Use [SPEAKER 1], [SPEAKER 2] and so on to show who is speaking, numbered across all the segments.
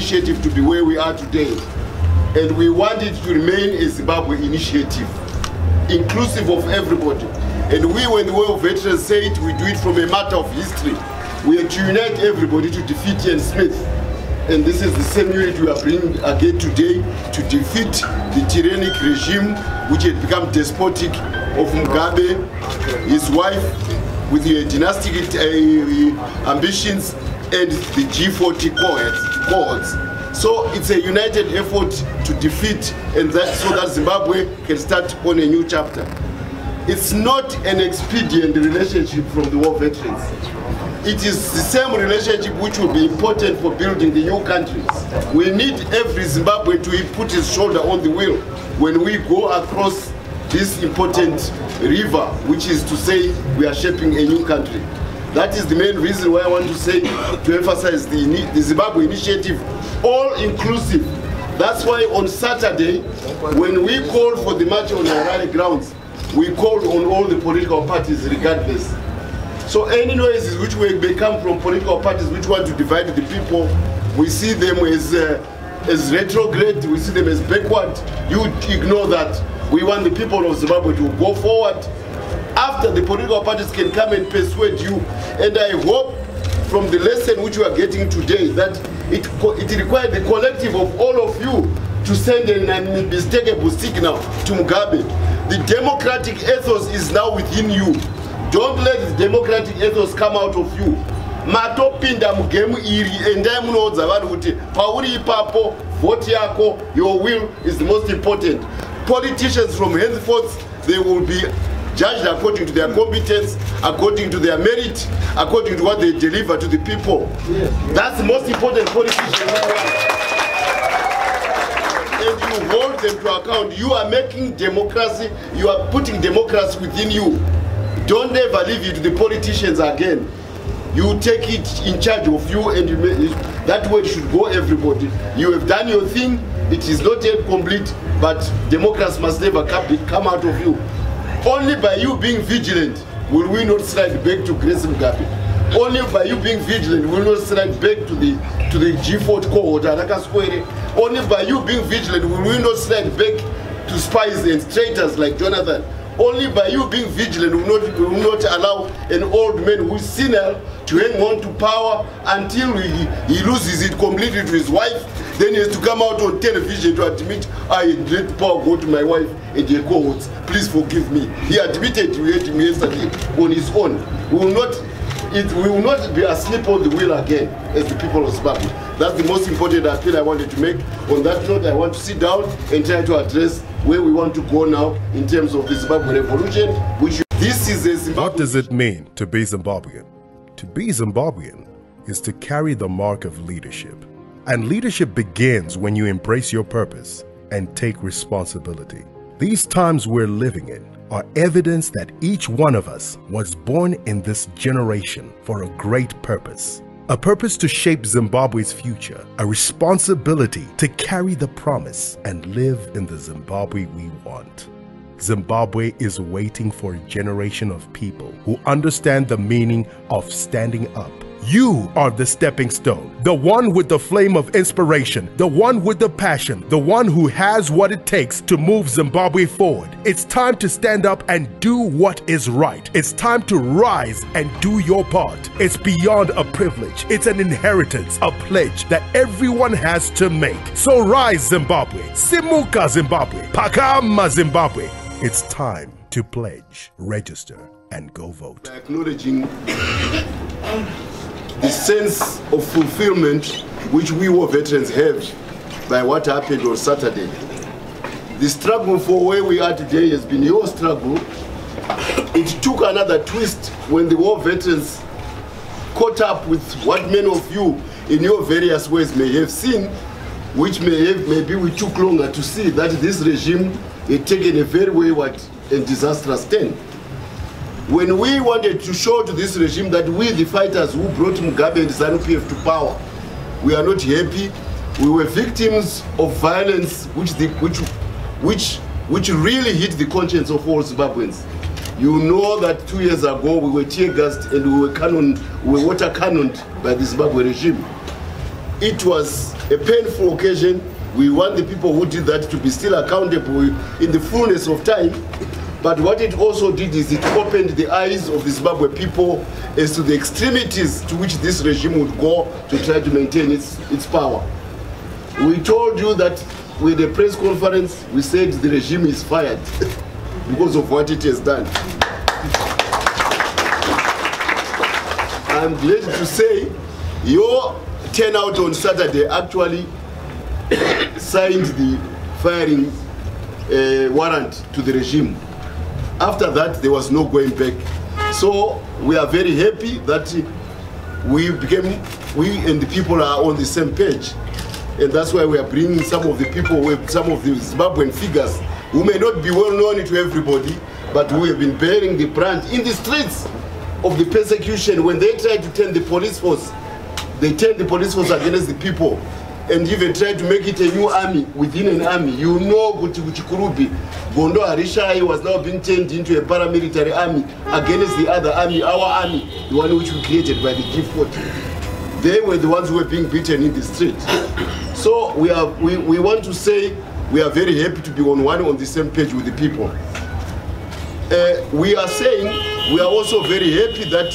[SPEAKER 1] initiative to be where we are today. And we want it to remain a Zimbabwe initiative, inclusive of everybody. And we, when the War of Veterans say it, we do it from a matter of history. We are to unite everybody to defeat Ian Smith. And this is the same unit we are bringing again today to defeat the tyrannic regime which had become despotic of Mugabe, his wife, with the dynastic ambitions, and the G40 cohorts. So it's a united effort to defeat, and so that Zimbabwe can start on a new chapter. It's not an expedient relationship from the war veterans. It is the same relationship which will be important for building the new countries. We need every Zimbabwe to put his shoulder on the wheel when we go across this important river, which is to say we are shaping a new country. That is the main reason why I want to say, to emphasize the Zimbabwe initiative, all inclusive. That's why on Saturday, when we called for the march on Harare grounds, we called on all the political parties regardless. So any noises which may come from political parties which want to divide the people, we see them as retrograde, we see them as backward. You ignore that. We want the people of Zimbabwe to go forward. After the political parties can come and persuade you. And I hope from the lesson which we are getting today that it requires the collective of all of you to send an unmistakable signal to Mugabe. The democratic ethos is now within you. Don't let the democratic ethos come out of you. Matopinda mugemu iri endai munoudza vanhu kuti pauri ipapo vote yako, your will is the most important. Politicians from henceforth, they will be judged according to their competence, according to their merit, according to what they deliver to the people. That's the most important politician. And you hold them to account. You are making democracy, you are putting democracy within you. Don't ever leave it to the politicians again. You take it in charge of you, and that way it should go everybody. You have done your thing, it is not yet complete, but democracy must never come out of you. Only by you being vigilant will we not slide back to Grace Mugabe. Only by you being vigilant will we not slide back to the G4 cohort. Only by you being vigilant will we not slide back to spies and traitors like Jonathan. Only by you being vigilant will not allow an old man who is senile to hang on to power until he loses it completely to his wife. Then he has to come out on television to admit, I let power go to my wife and her cohorts. Please forgive me. He admitted to him yesterday on his own. We will not be asleep on the wheel again as the people of Zimbabwe. That's the most important appeal I wanted to make. On that note, I want to sit down and try to address where we want to go now in terms of the Zimbabwe revolution. This is a Zimbabwe.
[SPEAKER 2] What does it mean to be Zimbabwean? To be Zimbabwean is to carry the mark of leadership. And leadership begins when you embrace your purpose and take responsibility. These times we're living in are evidence that each one of us was born in this generation for a great purpose. A purpose to shape Zimbabwe's future, a responsibility to carry the promise and live in the Zimbabwe we want. Zimbabwe is waiting for a generation of people who understand the meaning of standing up. You are the stepping stone, the one with the flame of inspiration, the one with the passion, the one who has what it takes to move Zimbabwe forward. It's time to stand up and do what is right. It's time to rise and do your part. It's beyond a privilege. It's an inheritance, a pledge that everyone has to make. So rise, Zimbabwe. Simuka, Zimbabwe. Pakama, Zimbabwe. It's time to pledge, register, and go vote.
[SPEAKER 1] Acknowledging the sense of fulfillment which we war veterans have by what happened on Saturday. The struggle for where we are today has been your struggle. It took another twist when the war veterans caught up with what many of you in your various ways may have seen, which maybe we took longer to see that this regime had taken a very wayward and disastrous turn. When we wanted to show to this regime that we, the fighters who brought Mugabe and ZANU-PF to power, we are not happy. We were victims of violence which really hit the conscience of all Zimbabweans. You know that 2 years ago we were tear gassed and we were water cannoned by the Zimbabwe regime. it was a painful occasion. We want the people who did that to be still accountable in the fullness of time. But what it also did is it opened the eyes of the Zimbabwe people as to the extremities to which this regime would go to try to maintain its power. We told you that with the press conference, we said the regime is fired because of what it has done. I'm glad to say your turnout on Saturday actually signed the firing warrant to the regime. After that, there was no going back. So we are very happy that we and the people are on the same page. And that's why we are bringing some of the people, some of the Zimbabwean figures who may not be well known to everybody, but who have been bearing the brunt in the streets of the persecution. When they try to turn the police force, they turn the police force against the people, and even try to make it a new army within an army. You know, Kurubi, Gondo Arishai was now being turned into a paramilitary army against the other army, our army, the one which we created by the G40. They were the ones who were being beaten in the street. So we want to say we are very happy to be on the same page with the people. We are saying we are also very happy that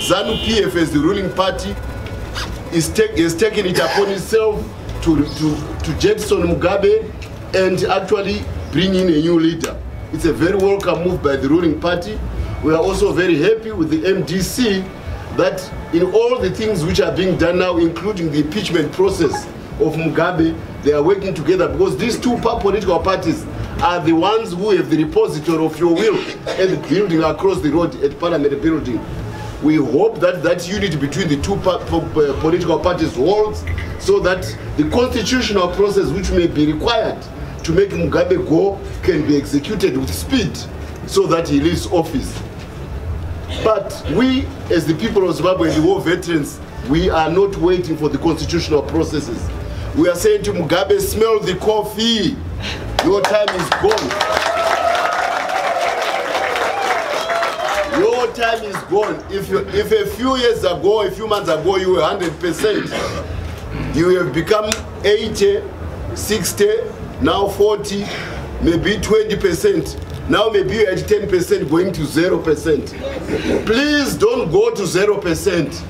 [SPEAKER 1] ZANU-PF as the ruling party has taken it upon itself to jettison Mugabe and actually bring in a new leader. It's a very welcome move by the ruling party. We are also very happy with the MDC that in all the things which are being done now, including the impeachment process of Mugabe, they are working together, because these two political parties are the ones who have the repository of your will and the building across the road at Parliament building. We hope that that unity between the two political parties holds, so that the constitutional process which may be required to make Mugabe go can be executed with speed, so that he leaves office. But we, as the people of Zimbabwe and the war veterans, we are not waiting for the constitutional processes. We are saying to Mugabe, smell the coffee. Your time is gone. Your time is gone. If a few years ago, a few months ago, you were 100%, you have become 80, 60, now 40, maybe 20%. Now maybe you're at 10% going to 0%. Please don't go to 0%.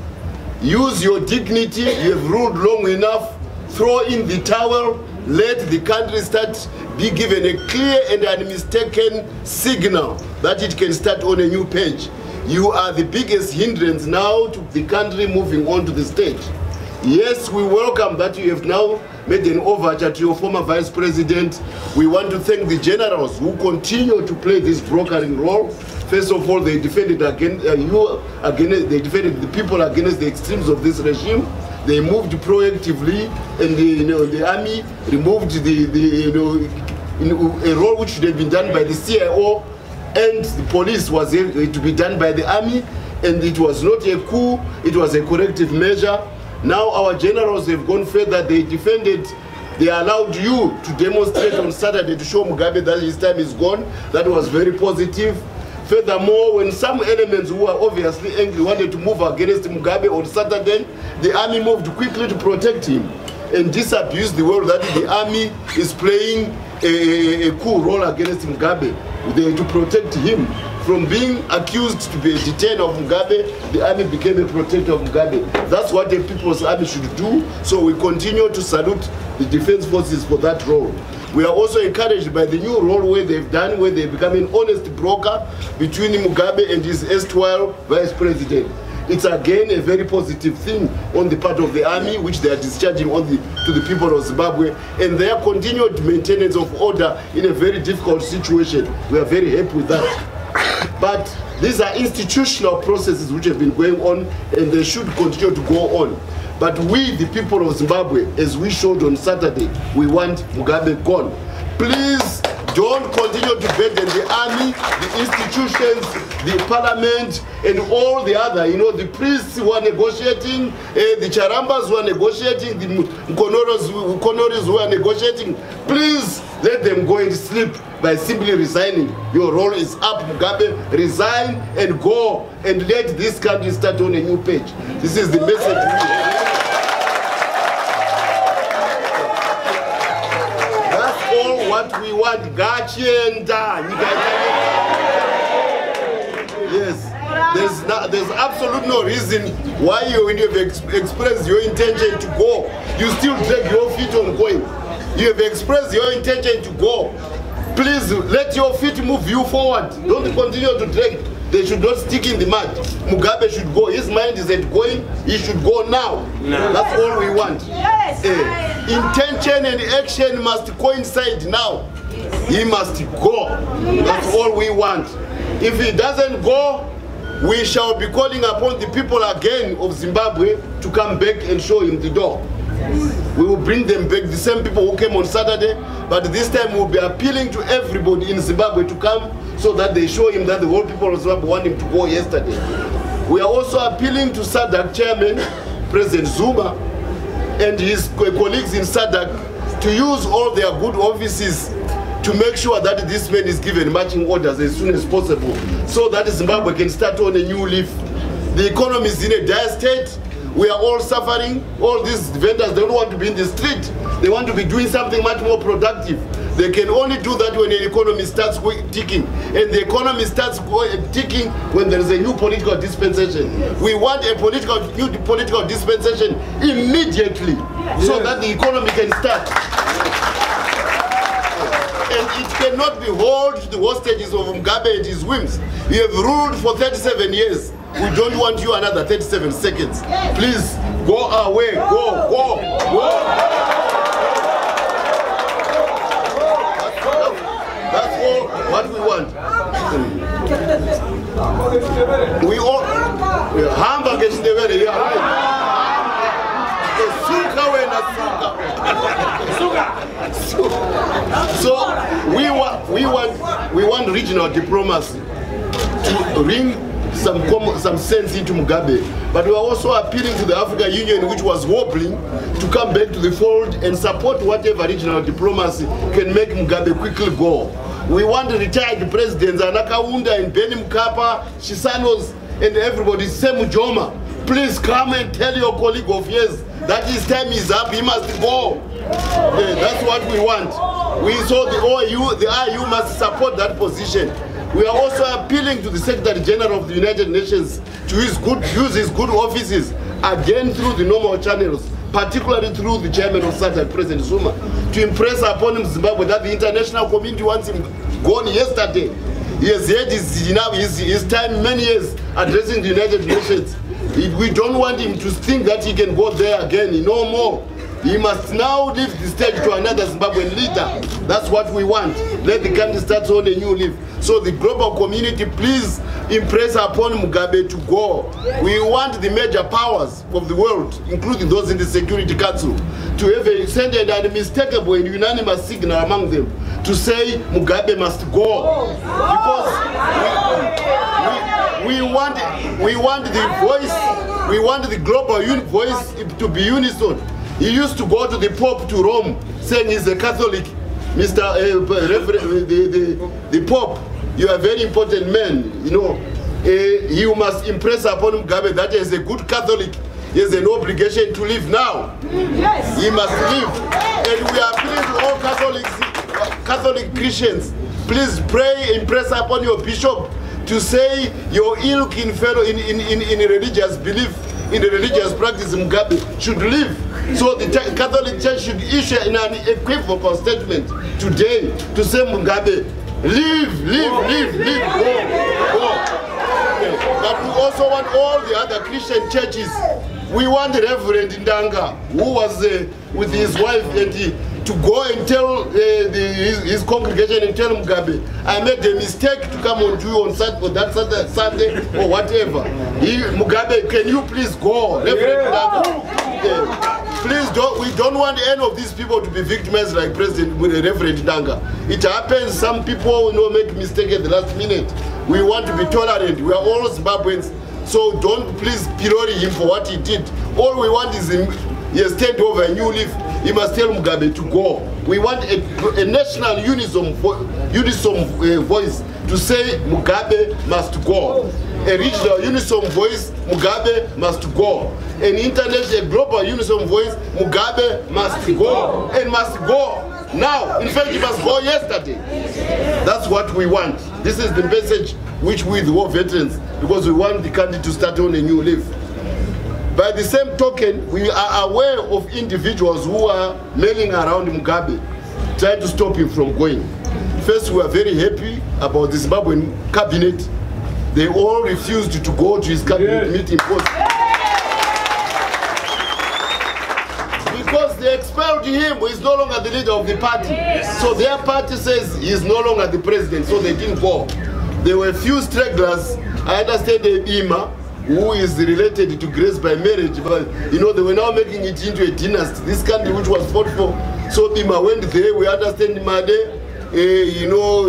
[SPEAKER 1] Use your dignity. You have ruled long enough. Throw in the towel. Let the country start, be given a clear and unmistaken signal that it can start on a new page. You are the biggest hindrance now to the country moving on to the stage. Yes, we welcome that you have now made an overture to your former vice president. We want to thank the generals who continue to play this brokering role. First of all, they defended they defended the people against the extremes of this regime. They moved proactively, and the army removed a role which should have been done by the CIO, and the police was to be done by the army, and it was not a coup, it was a corrective measure. Now our generals have gone further. They defended, they allowed you to demonstrate on Saturday to show Mugabe that his time is gone. That was very positive. Furthermore, when some elements who were obviously angry wanted to move against Mugabe on Saturday, the army moved quickly to protect him and disabuse the world that the army is playing a coup role against Mugabe. To protect him from being accused to be a detainer of Mugabe, the army became a protector of Mugabe. That's what the people's army should do. So we continue to salute the defense forces for that role. We are also encouraged by the new role where they've done, where they become an honest broker between Mugabe and his erstwhile vice president. It's again a very positive thing on the part of the army, which they are discharging to the people of Zimbabwe, and their continued maintenance of order in a very difficult situation. We are very happy with that. But these are institutional processes which have been going on, and they should continue to go on. But we, the people of Zimbabwe, as we showed on Saturday, we want Mugabe gone. Please don't continue to burden the army, the institutions, the parliament, and all the other, the priests who are negotiating, the charambas who are negotiating, the Nkonoris who are negotiating. Please let them go and sleep by simply resigning. Your role is up, Mugabe. Resign and go, and let this country start on a new page. This is the message we have. what we want. Gachienda. Yes. There's absolutely no reason why when you have expressed your intention to go, you still drag your feet on going. You have expressed your intention to go. Please let your feet move you forward. Don't continue to drag. They should not stick in the mud. Mugabe should go. His mind isn't going. He should go now. No. That's all we want.
[SPEAKER 3] Yes.
[SPEAKER 1] Intention and action must coincide now. He must go. That's all we want. If he doesn't go, we shall be calling upon the people again of Zimbabwe to come back and show him the door. We will bring them back, the same people who came on Saturday, but this time we'll be appealing to everybody in Zimbabwe to come so that they show him that the whole people of Zimbabwe want him to go yesterday. We are also appealing to SADC chairman, President Zuma, and his colleagues in SADC to use all their good offices to make sure that this man is given marching orders as soon as possible so that Zimbabwe can start on a new leaf. The economy is in a dire state. We are all suffering. All these vendors don't want to be in the street. They want to be doing something much more productive. They can only do that when the economy starts ticking. And the economy starts ticking when there is a new political dispensation. We want a new political dispensation immediately so that the economy can start. And it cannot be held to the hostages of Mugabe and his whims. You have ruled for 37 years. We don't want you another 37 seconds. Please, go away. Go. That's all what we want. We all... Hamba gesindevere here. So we want regional diplomacy to bring some sense into Mugabe, but we are also appealing to the African Union, which was wobbling, to come back to the fold and support whatever regional diplomacy can make Mugabe quickly go. We want retired presidents, Anakaunda and Benny Mkapa, Chisanos, and everybody, Semu Joma. Please come and tell your colleague of yours that his time is up, he must go. That's what we want. We saw the OIU, the IU must support that position. We are also appealing to the Secretary General of the United Nations to use his good offices again through the normal channels, particularly through the chairman of SADC, President Zuma, to impress upon him Zimbabwe that the international community wants him gone yesterday. He has had his time many years addressing the United Nations. We don't want him to think that he can go there again, no more. He must now leave the stage to another Zimbabwean leader. That's what we want. Let the country start on a new leaf. So the global community, please impress upon Mugabe to go. We want the major powers of the world, including those in the Security Council, to send an unmistakable and unanimous signal among them to say Mugabe must go. Because we want the voice, we want the global voice to be unison. He used to go to the Pope to Rome saying he's a Catholic. Mr. The Pope, you are a very important man, you know. You must impress upon Mugabe that as a good Catholic, he has an obligation to live now. Yes. He must live. And we are appealing to all Catholic Christians. Please pray, impress upon your bishop to say your ilk in religious belief, in the religious practice Mugabe should live. So the Catholic Church should issue an equivocal statement today to say Mugabe, live, go. But we also want all the other Christian churches. We want the Reverend Ndanga, who was with his wife, and to go and tell his congregation and tell Mugabe, I made a mistake to come on to you on Sunday or whatever. Mugabe, can you please go? Reverend Ndanga. Please we don't want any of these people to be victimized like President Reverend Ndanga. It happens, some people make mistakes at the last minute. We want to be tolerant. We are all Zimbabweans. So don't please pillory him for what he did. All we want is he has taken over a new leaf. He must tell Mugabe to go. We want a national unison voice to say Mugabe must go. A regional unison voice, Mugabe must go. An international global unison voice, Mugabe must go. And must go. now. In fact, he must go yesterday. That's what we want. This is the message which we, the war veterans, because we want the country to start on a new leaf. By the same token, we are aware of individuals who are mailing around Mugabe, trying to stop him from going. First, we are very happy about the Zimbabwean cabinet. They all refused to go to his cabinet meeting because they expelled him. He's no longer the leader of the party. So their party says he's no longer the president, so they didn't go. There were a few stragglers. I understand Ima, who is related to Grace by marriage, but you know, they were now making it into a dynasty. This country which was fought for. So Ima went there. We understand Made. You know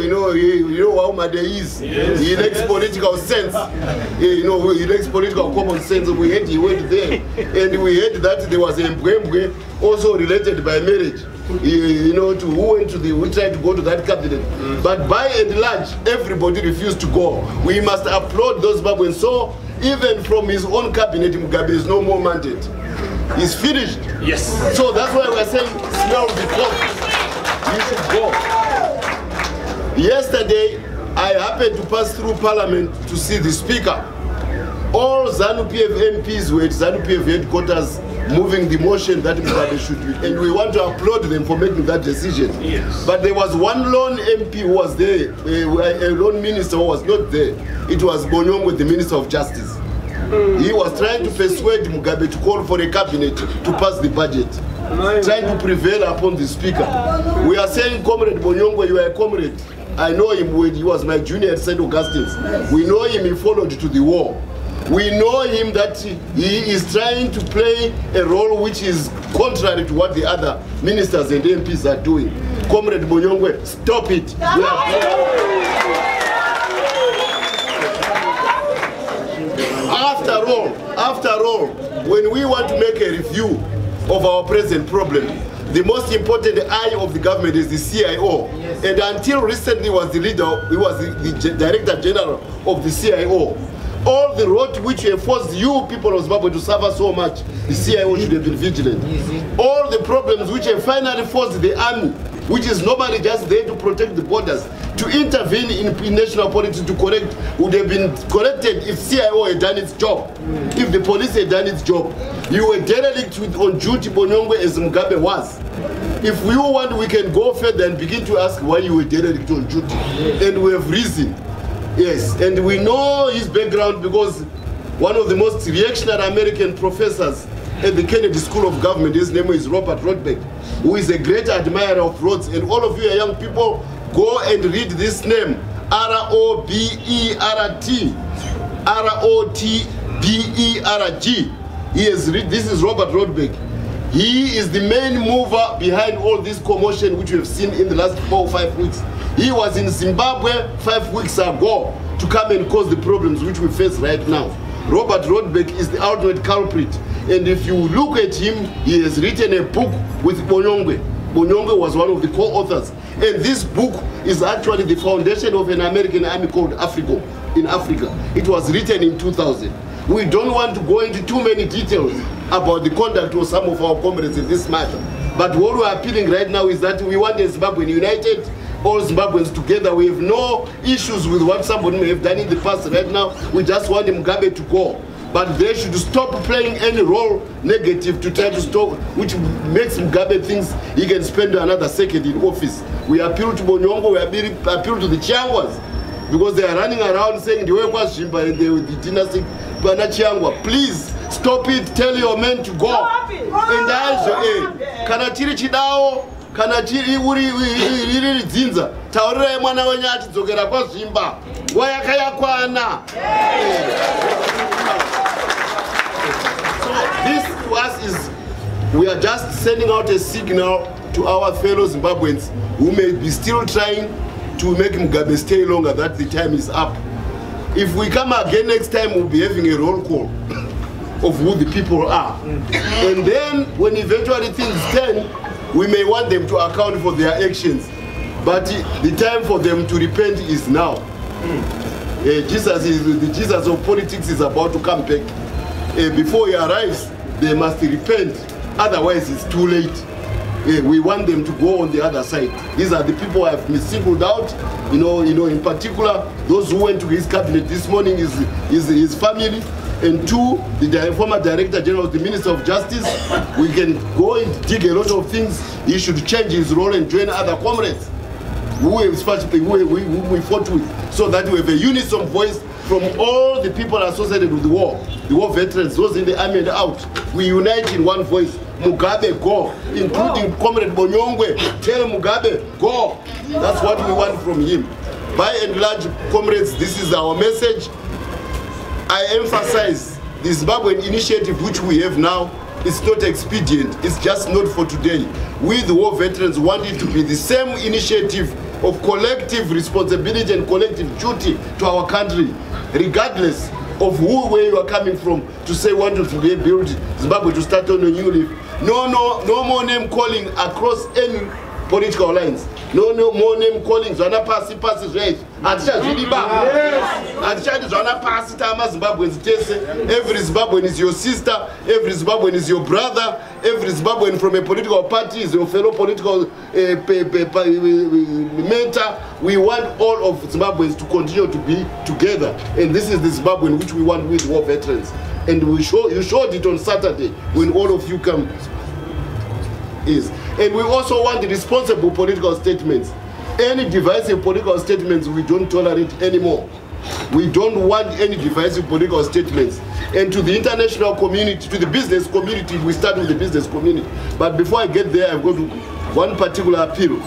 [SPEAKER 1] how Made is. He likes political sense. He likes political common sense. We heard he went there, and we heard that there was a Mbwembwe also related by marriage. To who tried to go to that cabinet. But by and large, everybody refused to go. We must applaud those Zimbabweans. So even from his own cabinet, Mugabe is no more mandate. He's finished.
[SPEAKER 3] Yes.
[SPEAKER 1] So that's why we're saying, smell the coffee. You should go. Yesterday, I happened to pass through Parliament to see the Speaker. All ZANU-PF MPs were at ZANU-PF headquarters moving the motion that Mugabe should be. And we want to applaud them for making that decision. Yes. But there was one lone MP who was there, a lone minister who was not there. It was Bonyongwe, the Minister of Justice. He was trying to persuade Mugabe to call for a cabinet to pass the budget, trying to prevail upon the Speaker. We are saying, Comrade Bonyongwe, you are a comrade. I know him when he was my junior at St. Augustine's. We know him, he followed to the war. We know him that he is trying to play a role which is contrary to what the other ministers and MPs are doing. Comrade Bonyongwe, stop it. After all, when we want to make a review of our present problem, the most important eye of the government is the CIO. Yes. And until recently was the leader, he was the Director General of the CIO. All the road which have forced you people of Zimbabwe to suffer so much, the CIO should have been vigilant. All the problems which have finally forced the army, which is normally just there to protect the borders, to intervene in national politics to correct, would have been corrected if CIO had done its job, if the police had done its job. You were derelict on duty, Bonyongwe, as Mugabe was. If we want, we can go further and begin to ask why you were derelict on duty. And we have reason. Yes, and we know his background because one of the most reactionary American professors at the Kennedy School of Government, his name is Robert Rodbeck, who is a great admirer of Rhodes. And all of you young people, go and read this name, R-O-B-E-R-T, R-O-T-B-E-R-G. He has read, this is Robert Rodbeck. He is the main mover behind all this commotion which we have seen in the last 4 or 5 weeks. He was in Zimbabwe 5 weeks ago to come and cause the problems which we face right now. Robert Rodbeck is the ultimate culprit. And if you look at him, he has written a book with Bonyongwe. Bonyongwe was one of the co-authors. And this book is actually the foundation of an American army called Africa in Africa. It was written in 2000. We don't want to go into too many details about the conduct of some of our comrades in this matter. But what we are appealing right now is that we want a Zimbabwean united, all Zimbabweans together. We have no issues with what somebody may have done in the past. Right now, we just want Mugabe to go. But they should stop playing any role negative to try to stop, which makes Mugabe thinks he can spend another second in office. We appeal to Bonyongwe, we appeal to the Chiangwas, because they are running around saying the way was Shimba and the dynastic Bana Chiangwa. Please stop it, tell your men to go. And kana chiri chidao, kana chiri uri dzinza, taurira mwana wenyu achidzokera kwaZvimba. Nguva yakayakwana. This to us is, we are just sending out a signal to our fellow Zimbabweans who may be still trying to make Mugabe stay longer, that the time is up. If we come again next time, we'll be having a roll call of who the people are. And then when eventually things turn, we may want them to account for their actions. But the time for them to repent is now. The Jesus of politics is about to come back. Before he arrives, they must repent. Otherwise, it's too late. we want them to go on the other side. These are the people I have singled out. In particular, those who went to his cabinet this morning is his family. And two, the former Director General of the Minister of Justice. We can go and dig a lot of things. He should change his role and join other comrades who we fought with, so that we have a unison voice from all the people associated with the war veterans, those in the army and out. We unite in one voice. Mugabe, go. Including Comrade Bonyongwe. Tell Mugabe, go. That's what we want from him. By and large, comrades, this is our message. I emphasize the Zimbabwean initiative which we have now is not expedient. It's just not for today. We, the war veterans, want it to be the same initiative of collective responsibility and collective duty to our country, regardless of where you are coming from, to say want to build Zimbabwe to start on a new leaf. No more name calling across any political lines. No more name calling. Zwana pasi right. Every Zimbabwean is your sister. Every Zimbabwean is your brother. Every Zimbabwean from a political party is your fellow political mentor. We want all of Zimbabweans to continue to be together, and this is the Zimbabwean which we want with war veterans. And you showed it on Saturday when all of you come. And we also want the responsible political statements. Any divisive political statements we don't tolerate anymore. We don't want any divisive political statements. And to the international community, to the business community, we start with the business community. But before I get there, I've got one particular appeal.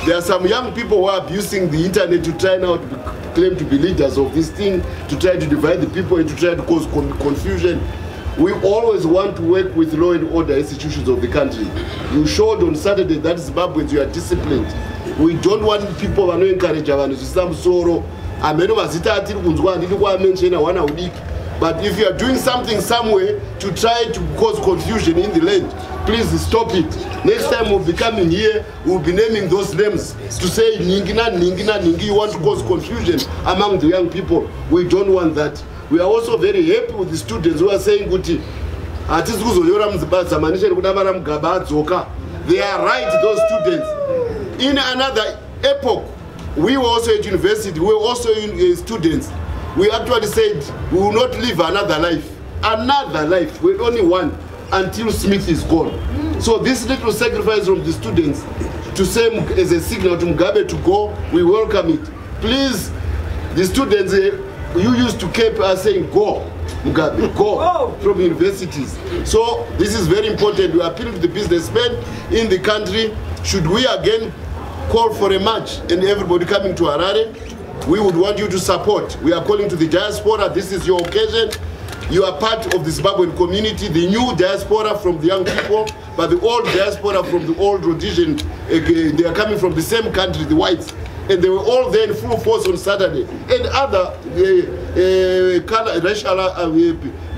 [SPEAKER 1] There are some young people who are abusing the internet to try now to claim to be leaders of this thing, to try to divide the people and to try to cause confusion. We always want to work with law and order institutions of the country. You showed on Saturday that Zimbabweans, you are disciplined. We don't want people who encourage abantu some sorrow. But if you are doing something somewhere to try to cause confusion in the land, please stop it. Next time we'll be coming here, we'll be naming those names to say Ningina, you want to cause confusion among the young people. We don't want that. We are also very happy with the students who are saying, they are right, those students. In another epoch, we were also at university, we were also students. We actually said we will not live another life. Another life, we only one until Smith is gone. So this little sacrifice from the students to say as a signal to Mugabe to go, we welcome it. Please, the students, you used to keep us saying go, Mugabe, go from universities. So this is very important. We appeal to the businessmen in the country. Should we again call for a march and everybody coming to Harare, we would want you to support. We are calling to the diaspora. This is your occasion. You are part of the Zimbabwean community, the new diaspora from the young people, but the old diaspora from the old Rhodesian. They are coming from the same country, the whites. And they were all there in full force on Saturday. And other racial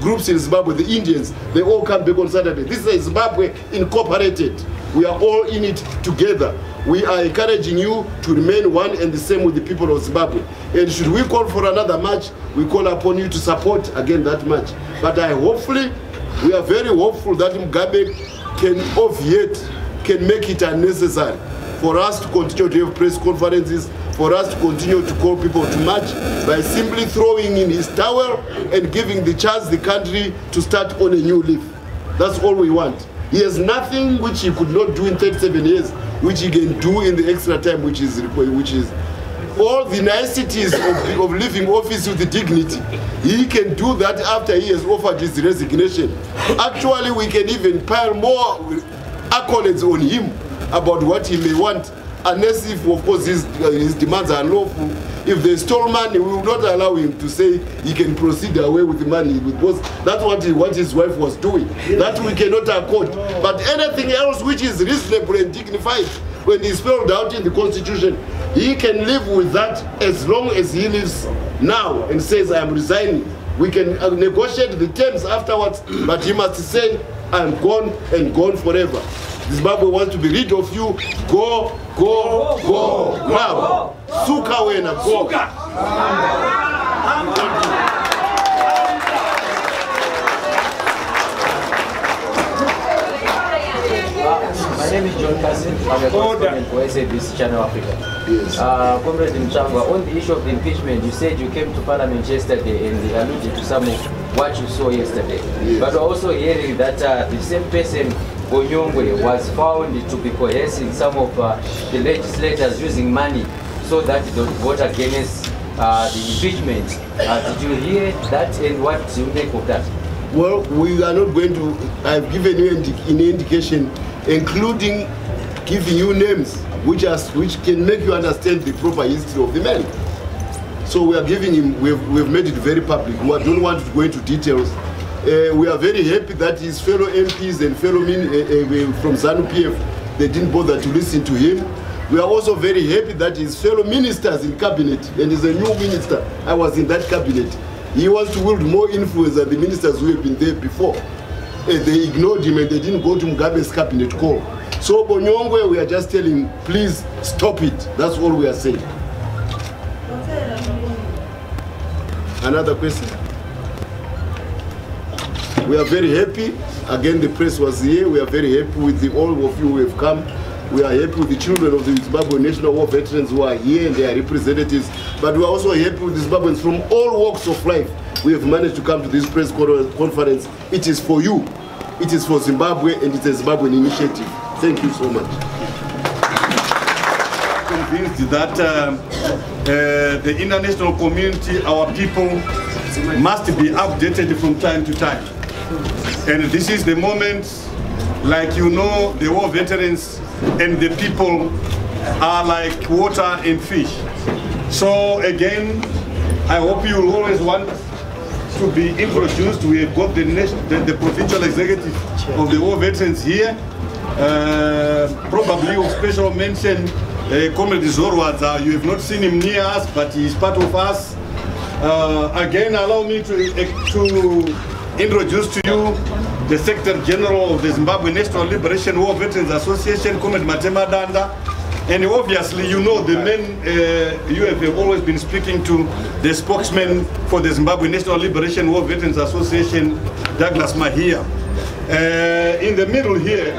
[SPEAKER 1] groups in Zimbabwe, the Indians, they all come back on Saturday. This is Zimbabwe incorporated. We are all in it together. We are encouraging you to remain one and the same with the people of Zimbabwe. And should we call for another march, we call upon you to support again that march. But we are very hopeful that Mugabe can obviate, can make it unnecessary for us to continue to have press conferences, for us to continue to call people to march by simply throwing in his towel and giving the chance the country to start on a new leaf. That's all we want. He has nothing which he could not do in 37 years, which he can do in the extra time, which is all the niceties of leaving office with dignity. He can do that after he has offered his resignation. Actually, we can even pile more accolades on him about what he may want, unless if, of course, his demands are unlawful. If they stole money, we will not allow him to say he can proceed away with the money, because that's what his wife was doing. That we cannot accord. But anything else which is reasonable and dignified, when he spelled out in the Constitution, he can live with that as long as he lives now and says, I am resigning. We can negotiate the terms afterwards, but he must say, I am gone and gone forever. Zimbabwe wants to be rid of you. Go, go, go. Now, suka wena, go.
[SPEAKER 3] My name is John. for SABC Channel Africa.
[SPEAKER 1] Yes.
[SPEAKER 3] Comrade Mutsvangwa, on the issue of the impeachment, you said you came to Parliament yesterday and alluded to some of what you saw yesterday.
[SPEAKER 1] Yes.
[SPEAKER 3] But we're also hearing that the same person, Bonyongwe, was found to be coercing some of the legislators using money so that they don't vote against the impeachment. Did you hear that, and what do you make of that?
[SPEAKER 1] Well, we are not going to. I've given you an indication, including giving you names which can make you understand the proper history of the man. So we are giving him. We've made it very public. We don't want to go into details. We are very happy that his fellow MPs and fellow from ZANU-PF, they didn't bother to listen to him. We are also very happy that his fellow ministers in cabinet, and he's a new minister, I was in that cabinet, he wants to wield more influence than the ministers who have been there before. They ignored him and they didn't go to Mugabe's cabinet call. So Bonyongwe, we are just telling him, please stop it. That's all we are saying. Another question? We are very happy. Again, the press was here. We are very happy with all of you who have come. We are happy with the children of the Zimbabwe National War veterans who are here and their representatives. But we are also happy with the Zimbabweans from all walks of life. We have managed to come to this press conference. It is for you. It is for Zimbabwe, and it's a Zimbabwean initiative. Thank you so much.
[SPEAKER 4] Convinced that the international community, our people, must be updated from time to time. And this is the moment, like you know, the war veterans and the people are like water and fish. So again, I hope you will always want to be introduced. We have got the provincial executive of the war veterans here. Probably of special mention, Comrade Zorwadza. You have not seen him near us, but he is part of us. Again, allow me to introduce to you the Secretary General of the Zimbabwe National Liberation War Veterans Association, Comrade Matema Danda. And obviously, you know the men you have always been speaking to, the spokesman for the Zimbabwe National Liberation War Veterans Association, Douglas Mahia. In the middle here,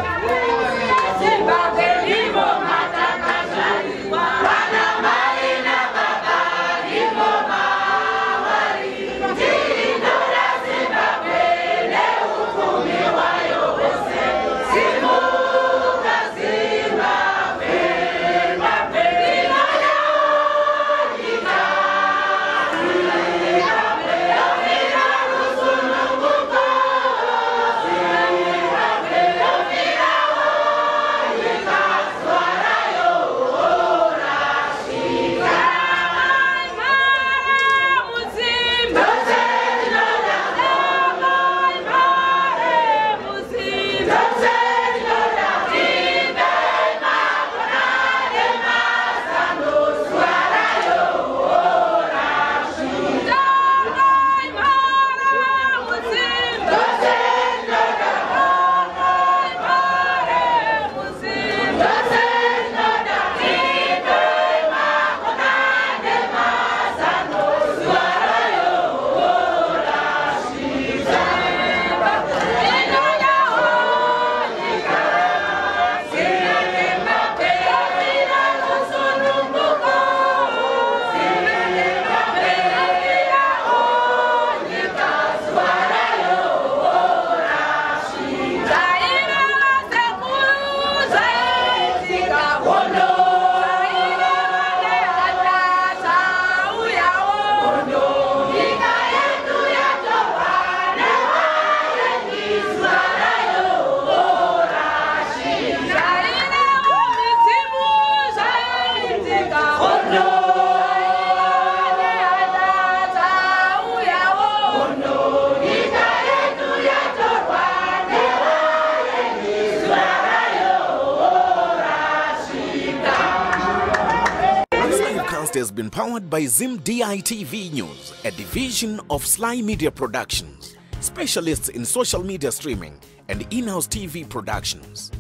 [SPEAKER 5] has been powered by ZimdiTv News, a division of Sly Media Productions, specialists in social media streaming and in-house TV productions.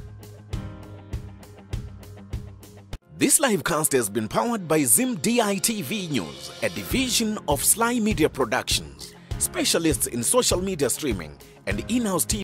[SPEAKER 5] This livecast has been powered by ZimdiTv News, a division of Sly Media Productions, specialists in social media streaming and in-house TV